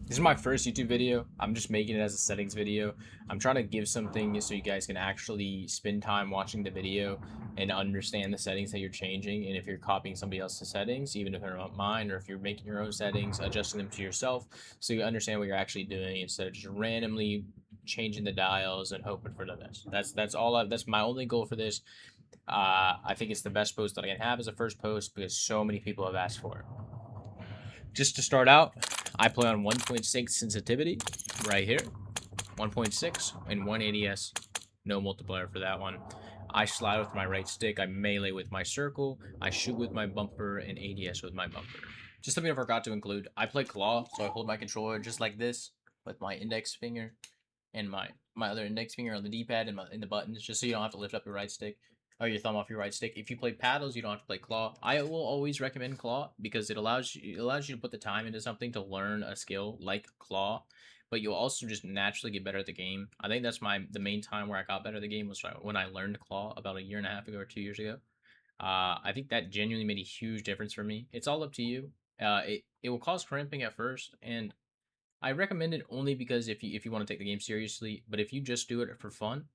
This is my first YouTube video. I'm just making it as a settings video. I'm trying to give something so you guys can actually spend time watching the video and understand the settings that you're changing. And if you're copying somebody else's settings, even if they're not mine, or if you're making your own settings, adjusting them to yourself so you understand what you're actually doing instead of just randomly changing the dials and hoping for the best. That's my only goal for this. I think it's the best post that I can have as a first post because so many people have asked for it. Just to start out, I play on 1.6 sensitivity right here, 1.6 and 180s, no multiplier for that one. I slide with my right stick, I melee with my circle, I shoot with my bumper, and ADS with my bumper. Just something I forgot to include, I play claw, so I hold my controller just like this with my index finger and my other index finger on the D-pad and in the buttons, just so you don't have to lift up your right stick or your thumb off your right stick. If you play paddles, you don't have to play claw. I will always recommend claw because it allows you to put the time into something to learn a skill like claw, but you'll also just naturally get better at the game. I think that's the main time where I got better at the game was when I learned claw about a year and a half ago or 2 years ago. I think that genuinely made a huge difference for me. It's all up to you. It will cause cramping at first, and I recommend it only because if you want to take the game seriously, but if you just do it for fun,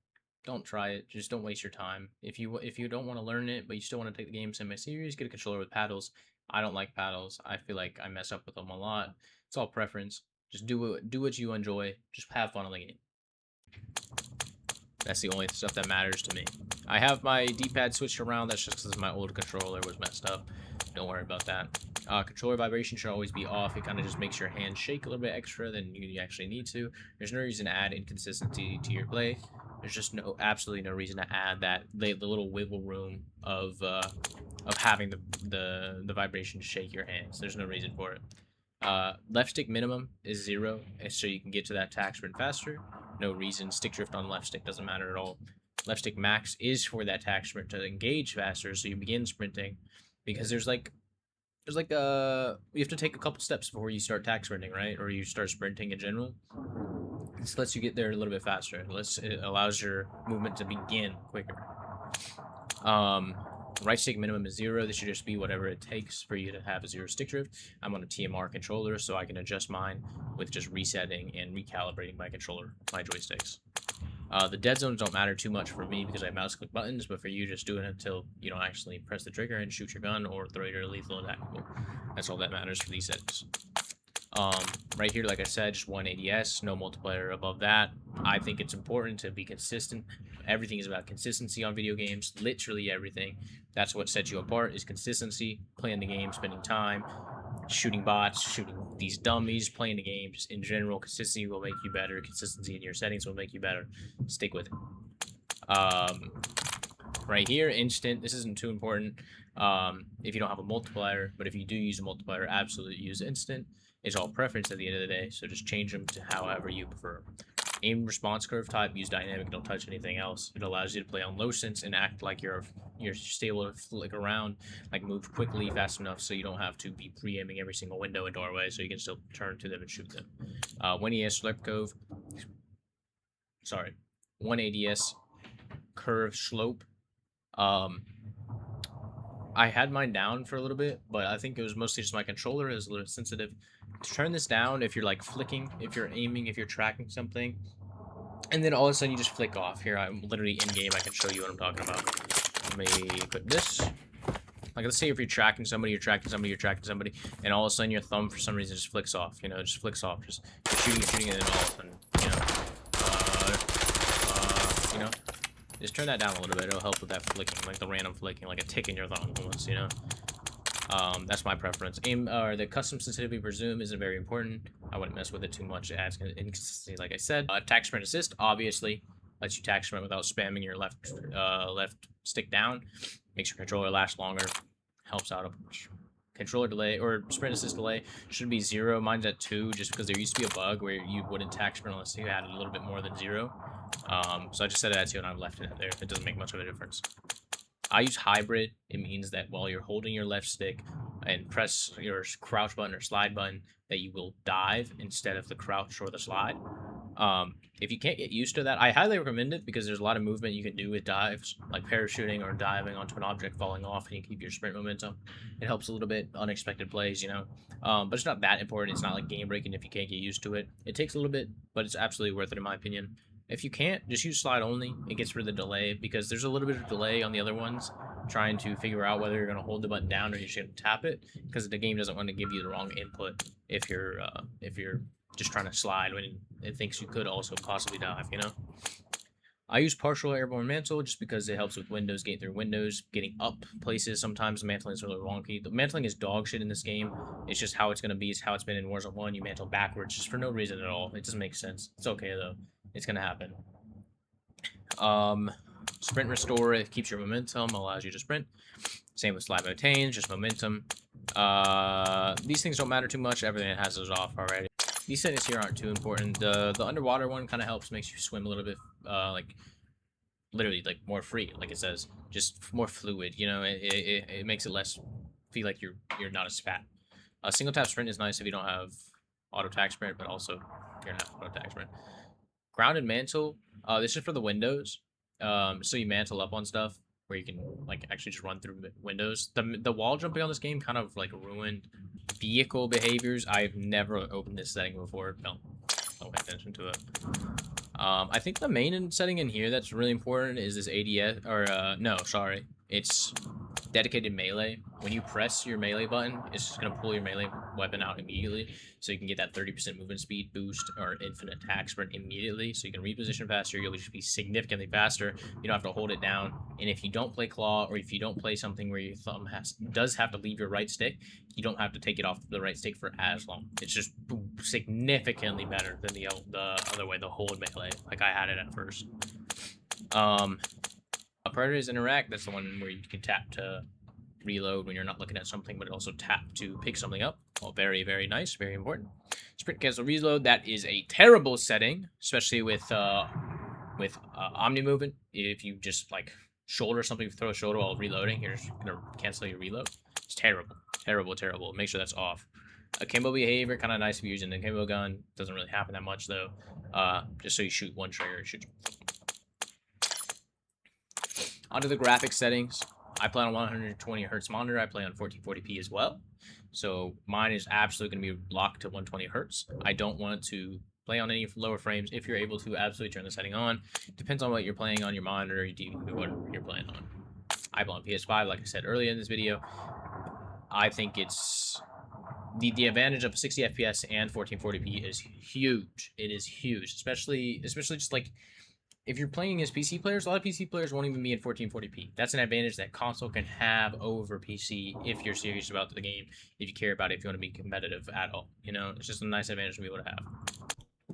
don't try it. Just don't waste your time. If you don't want to learn it, but you still want to take the game semi-serious, get a controller with paddles. I don't like paddles. I feel like I mess up with them a lot. It's all preference. Just do what you enjoy. Just have fun on the game. That's the only stuff that matters to me. I have my D-pad switched around. That's just because my old controller was messed up. Don't worry about that. Controller vibration should always be off. It kind of just makes your hand shake a little bit extra than you actually need to. There's no reason to add inconsistency to your play. There's just absolutely no reason to add that the little wiggle room of having the vibration shake your hands. There's no reason for it. Left stick minimum is 0, so you can get to that attack sprint faster. No reason. Stick drift on left stick doesn't matter at all. Left stick max is for that attack sprint to engage faster, so you begin sprinting, because you have to take a couple steps before you start attack sprinting, right? Or you start sprinting in general. This lets you get there a little bit faster. It allows your movement to begin quicker. Right stick minimum is 0. This should just be whatever it takes for you to have a 0 stick drift. I'm on a TMR controller, so I can adjust mine with just resetting and recalibrating my controller, my joysticks. The dead zones don't matter too much for me because I mouse click buttons, but for you, just do it until you don't actually press the trigger and shoot your gun or throw your lethal attack. That's all that matters for these settings. Right here, like I said, just 180s, no multiplier above that. I think it's important to be consistent. Everything is about consistency on video games, literally everything. That's what sets you apart is consistency, playing the game, spending time, shooting bots, shooting these dummies, playing the game, just in general, consistency will make you better. Consistency in your settings will make you better. Stick with it. Right here, instant. This isn't too important if you don't have a multiplier, but if you do use a multiplier, absolutely use instant. It's all preference at the end of the day, so just change them to however you prefer. Aim response curve type, use dynamic, don't touch anything else. It allows you to play on low sense and act like you're stable to flick around, like move quickly, fast enough, so you don't have to be pre-aiming every single window and doorway, so you can still turn to them and shoot them. 180s select cove, sorry, 180s curve slope. I had mine down for a little bit, but I think it was mostly just my controller is a little sensitive. To turn this down, if you're like flicking, if you're aiming, if you're tracking something, and then all of a sudden you just flick off. Here, I'm literally in game. I can show you what I'm talking about. Let me put this. Like, let's say if you're tracking somebody, and all of a sudden your thumb for some reason just flicks off. You know, just flicks off. Just you're shooting, and then all of a sudden, you know, just turn that down a little bit. It'll help with that flicking, like the random flicking, like a tick in your thumb almost, you know. That's my preference. Aim or the custom sensitivity for zoom isn't very important. I wouldn't mess with it too much. It adds inconsistency, like I said. Attack sprint assist obviously lets you attack sprint without spamming your left stick down. Makes your controller last longer. Helps out a bunch. Controller delay or sprint assist delay should be 0. Mine's at 2, just because there used to be a bug where you wouldn't attack sprint unless you had a little bit more than 0. So I just set it at 2 and I've left it there. It doesn't make much of a difference. I use hybrid. It means that while you're holding your left stick and press your crouch button or slide button, that you will dive instead of the crouch or the slide. If you can't get used to that, I highly recommend it because there's a lot of movement you can do with dives, like parachuting or diving onto an object falling off, and you keep your sprint momentum. It helps a little bit, unexpected plays, but it's not that important. It's not like game breaking if you can't get used to it. It takes a little bit, but it's absolutely worth it in my opinion. If you can't, just use slide only. It gets rid of the delay because there's a little bit of delay on the other ones trying to figure out whether you're going to hold the button down or you're just going to tap it because the game doesn't want to give you the wrong input if you're just trying to slide when it thinks you could also possibly dive. I use partial airborne mantle just because it helps with windows, getting through windows, getting up places. Sometimes mantling is really wonky. The mantling is dog shit in this game. It's just how it's going to be. It's how it's been in Warzone 1. You mantle backwards just for no reason at all. It doesn't make sense. It's okay, though. It's going to happen. Sprint restore, it keeps your momentum, allows you to sprint. Same with slide maintain, just momentum. These things don't matter too much. Everything has those off already. These settings here aren't too important. The underwater one kind of helps, makes you swim a little bit, like literally like more free, like it says, just more fluid. It makes it less feel like you're not as fat. Single tap sprint is nice if you don't have auto tag sprint, but also you're not auto tag sprint. Grounded mantle. This is for the windows. So you mantle up on stuff where you can like actually just run through windows. The wall jumping on this game kind of like ruined vehicle behaviors. I've never opened this setting before. Don't pay attention to it. I think the main setting in here that's really important is this ADS, or no, sorry, it's dedicated melee. When you press your melee button, it's just going to pull your melee weapon out immediately, so you can get that 30% movement speed boost or infinite attack sprint immediately, so you can reposition faster. You'll just be significantly faster. You don't have to hold it down, and if you don't play claw, or if you don't play something where your thumb does have to leave your right stick, you don't have to take it off the right stick for as long. It's just significantly better than the other way, the hold melee, like I had it at first. Predators interact, that's the one where you can tap to reload when you're not looking at something, but also tap to pick something up. Well, very, very nice, very important. Sprint cancel reload, that is a terrible setting, especially with omni movement. If you just like shoulder something, throw a shoulder while reloading, you're just gonna cancel your reload. It's terrible, terrible, terrible. Make sure that's off. Akimbo behavior, kind of nice if you're using the akimbo gun. Doesn't really happen that much though. Just so you shoot one trigger, it shoots. Onto the graphics settings. I play on 120 hertz monitor. I play on 1440p as well. So mine is absolutely going to be locked to 120 hertz. I don't want to play on any lower frames. If you're able to, absolutely turn the setting on. Depends on what you're playing on your monitor, what you're playing on. I play on PS5, like I said earlier in this video. I think it's the advantage of 60 FPS and 1440p is huge. It is huge, especially just like if you're playing as PC players. A lot of PC players won't even be in 1440p. That's an advantage that console can have over PC if you're serious about the game, if you care about it, if you want to be competitive at all. It's just a nice advantage to be able to have.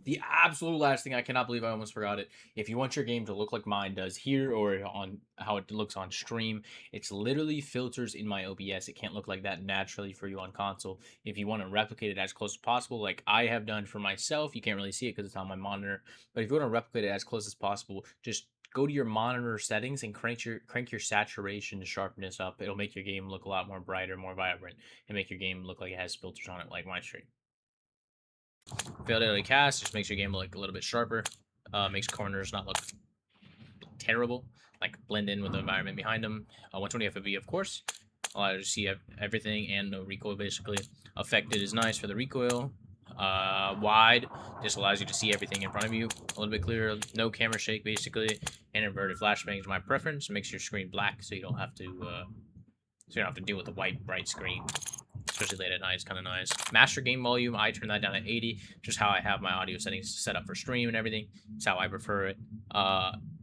The absolute last thing, I cannot believe I almost forgot it. If you want your game to look like mine does here or on how it looks on stream, it's literally filters in my OBS. It can't look like that naturally for you on console. If you want to replicate it as close as possible, like I have done for myself, you can't really see it because it's on my monitor. But if you want to replicate it as close as possible, just go to your monitor settings and crank your saturation sharpness up. It'll make your game look a lot more brighter, more vibrant, and make your game look like it has filters on it like my stream. Fidelity cast just makes your game look a little bit sharper. Makes corners not look terrible, like blend in with the environment behind them. 120 FOV, of course. Allows you to see everything and no recoil, basically. Affected is nice for the recoil. Wide just allows you to see everything in front of you a little bit clearer. No camera shake, basically. And inverted flashbang is my preference. It makes your screen black, so you don't have to deal with the white bright screen. Especially late at night, it's kind of nice. Master game volume, I turn that down at 80, just how I have my audio settings set up for stream and everything. It's how I prefer it.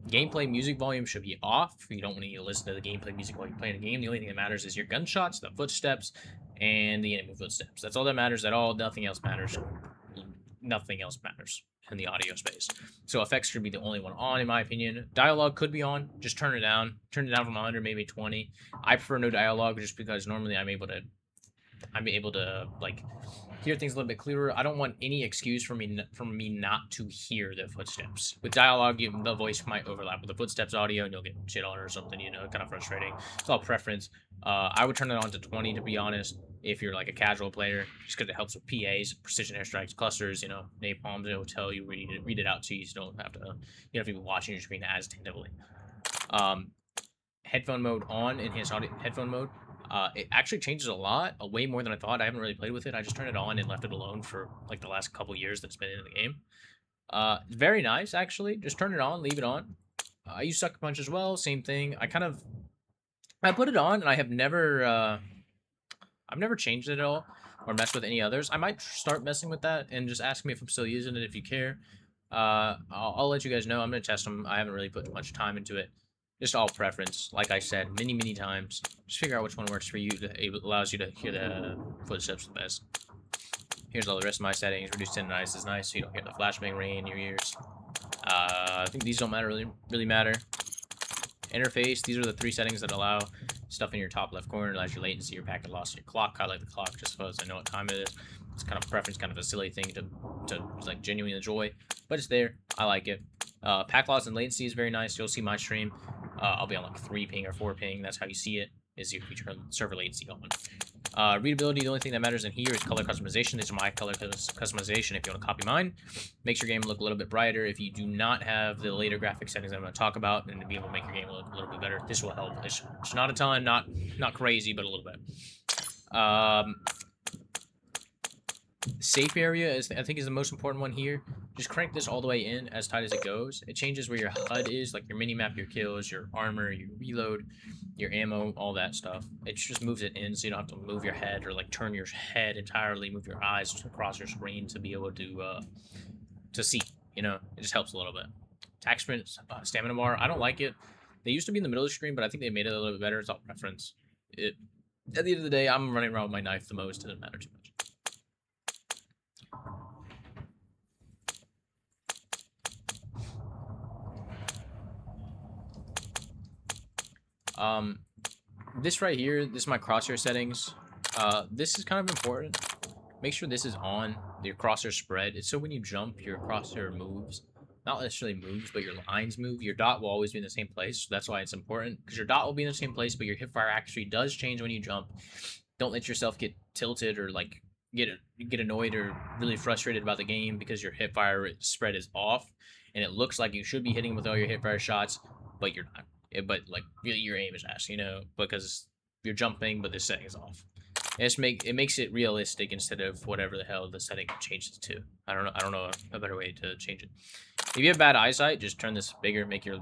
Gameplay music volume should be off. You don't need to listen to the gameplay music while you're playing a game. The only thing that matters is your gunshots, the footsteps, and the enemy footsteps. That's all that matters at all. Nothing else matters. Nothing else matters in the audio space. So effects should be the only one on, in my opinion. Dialogue could be on. Just turn it down. Turn it down from 100, maybe 20. I prefer no dialogue just because normally I'm able to I'm able to like hear things a little bit clearer. I don't want any excuse for me not to hear the footsteps. With dialogue, the voice might overlap with the footsteps audio, and you'll get shit on or something. You know, kind of frustrating. It's all preference. I would turn it on to 20 to be honest. If you're like a casual player, just because it helps with PAs, precision airstrikes, clusters, you know, napalms. It will tell you, read it out to you. So you don't have to, you don't have to be watching your screen as attentively. Headphone mode on, enhanced audio headphone mode. It actually changes a lot, way more than I thought. I haven't really played with it. I just turned it on and left it alone for like the last couple years that it's been in the game. Very nice actually. Just turn it on, leave it on. I use Sucker Punch as well. Same thing. I put it on and I have never I've never changed it at all or messed with any others. I might start messing with that and just ask me if I'm still using it if you care. I'll let you guys know. I'm gonna test them. I haven't really put much time into it. Just all preference, like I said many times. Just figure out which one works for you. Allows you to hear the footsteps the best. Here's all the rest of my settings. Reduce tendonitis is nice, so you don't hear the flashbang ring in your ears. I think these don't really matter. Interface. These are the 3 settings that allow stuff in your top left corner. Allows your latency, your packet loss, your clock. I like the clock just because I know what time it is. It's kind of preference, kind of a silly thing to like genuinely enjoy, but it's there. I like it. Pack loss and latency is very nice. You'll see my stream. I'll be on like 3 ping or 4 ping. That's how you see it. Is if you turn server latency on. Readability. The only thing that matters in here is color customization. These are my color customization. If you want to copy mine, makes your game look a little bit brighter. If you do not have the later graphic settings I'm going to talk about, and to be able to make your game look a little bit better, this will help. It's not a ton, not crazy, but a little bit. Safe area is, I think, is the most important one here. Just crank this all the way in as tight as it goes. It changes where your HUD is, like your mini-map, your kills, your armor, your reload, your ammo, all that stuff. It just moves it in so you don't have to move your head or like turn your head entirely, move your eyes across your screen to be able to see, you know. It just helps a little bit. Attack sprint, stamina bar, I don't like it. They used to be in the middle of the screen, but I think they made it a little bit better. It's all preference. At the end of the day, I'm running around with my knife the most. It doesn't matter too much. This right here, this is my crosshair settings. This is kind of important. Make sure this is on, your crosshair spread. It's so when you jump, your crosshair moves. Not necessarily moves, but your lines move. Your dot will always be in the same place, so that's why it's important. Because your dot will be in the same place, but your hipfire actually does change when you jump. Don't let yourself get tilted or like get annoyed or really frustrated about the game because your hipfire spread is off. And it looks like you should be hitting with all your hipfire shots, but you're not. But like really your aim is ass, you know, because you're jumping but the setting is off. It makes it realistic instead of whatever the hell the setting changes to. I don't know a better way to change it. If you have bad eyesight, just turn this bigger, make your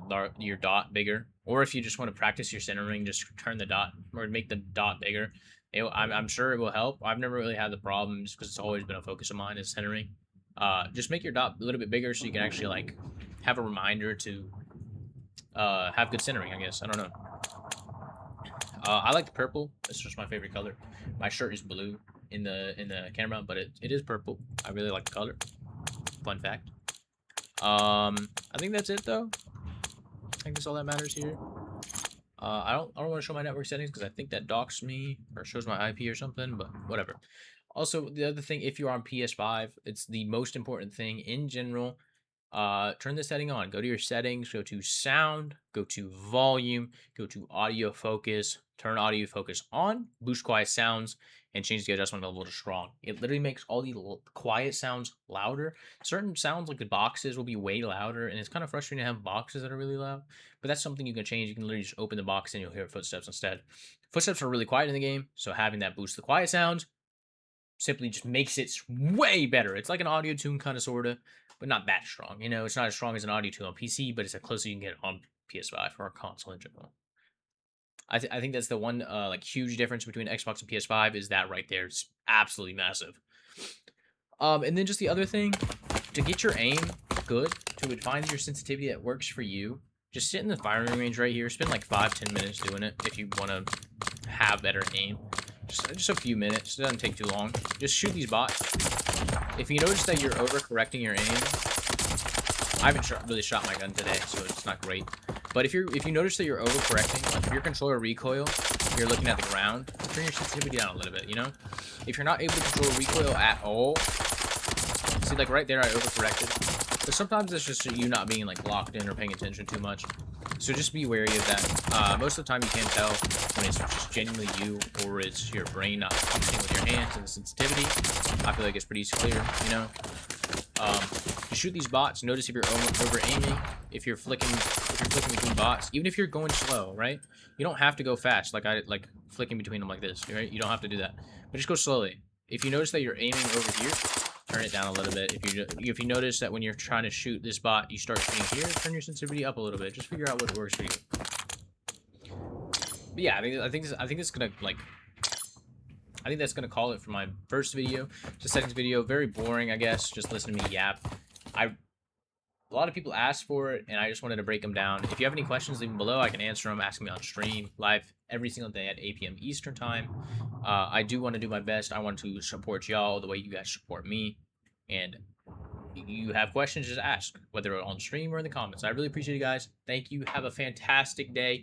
dot bigger. Or if you just want to practice your centering, just turn the dot or make the dot bigger. I'm sure it will help. I've never really had the problem just because it's always been a focus of mine is centering. Just make your dot a little bit bigger so you can actually like have a reminder to have good centering, I guess. I don't know. I like the purple. It's just my favorite color. My shirt is blue in the camera, but it is purple. I really like the color. Fun fact. I think that's it though. I think that's all that matters here. I don't want to show my network settings because I think that docks me or shows my IP or something, but whatever. Also, the other thing, if you're on PS5, it's the most important thing in general. Turn the setting on. Go to your settings, go to sound, go to volume, go to audio focus, turn audio focus on, boost quiet sounds, and change the adjustment level to strong. It literally makes all the quiet sounds louder. Certain sounds like the boxes will be way louder, and it's kind of frustrating to have boxes that are really loud, but that's something you can change. You can literally just open the box and you'll hear footsteps instead. Footsteps are really quiet in the game, so having that boost the quiet sounds simply just makes it way better. It's like an audio tune kind of sorta, but not that strong. You know, it's not as strong as an audio tune on PC, but it's as close as you can get on PS5 or a console in general. I think that's the one like huge difference between Xbox and PS5 is that right there. It's absolutely massive. And then just the other thing, to get your aim good, to find your sensitivity that works for you, just sit in the firing range right here. Spend like 5-10 minutes doing it if you want to have better aim. Just a few minutes. It doesn't take too long. Just shoot these bots. If you notice that you're overcorrecting your aim, I haven't really shot my gun today, so it's not great. But if you notice that you're overcorrecting, like if your controller recoil, you're looking at the ground, turn your sensitivity down a little bit, you know? If you're not able to control recoil at all, see, like right there, I overcorrected. But sometimes it's just you not being like locked in or paying attention too much. So just be wary of that. Most of the time you can't tell when it's just genuinely you or it's your brain not functioning with your hands and the sensitivity. I feel like it's pretty clear, you know? To shoot these bots, notice if you're over aiming, if you're flicking between bots, even if you're going slow, right? You don't have to go fast, like I like flicking between them like this, right? You don't have to do that, but just go slowly. If you notice that you're aiming over here, turn it down a little bit. If you notice that when you're trying to shoot this bot, you start shooting here, turn your sensitivity up a little bit. Just figure out what works for you. But yeah, I think it's gonna like. I think that's going to call it for my first video. It's a settings video. Very boring, I guess. Just listen to me yap. A lot of people asked for it, and I just wanted to break them down. If you have any questions, leave them below. I can answer them. Ask me on stream, live, every single day at 8 p.m. Eastern Time. I do want to do my best. I want to support y'all the way you guys support me. And you have questions, just ask, whether on stream or in the comments. I really appreciate you guys. Thank you. Have a fantastic day.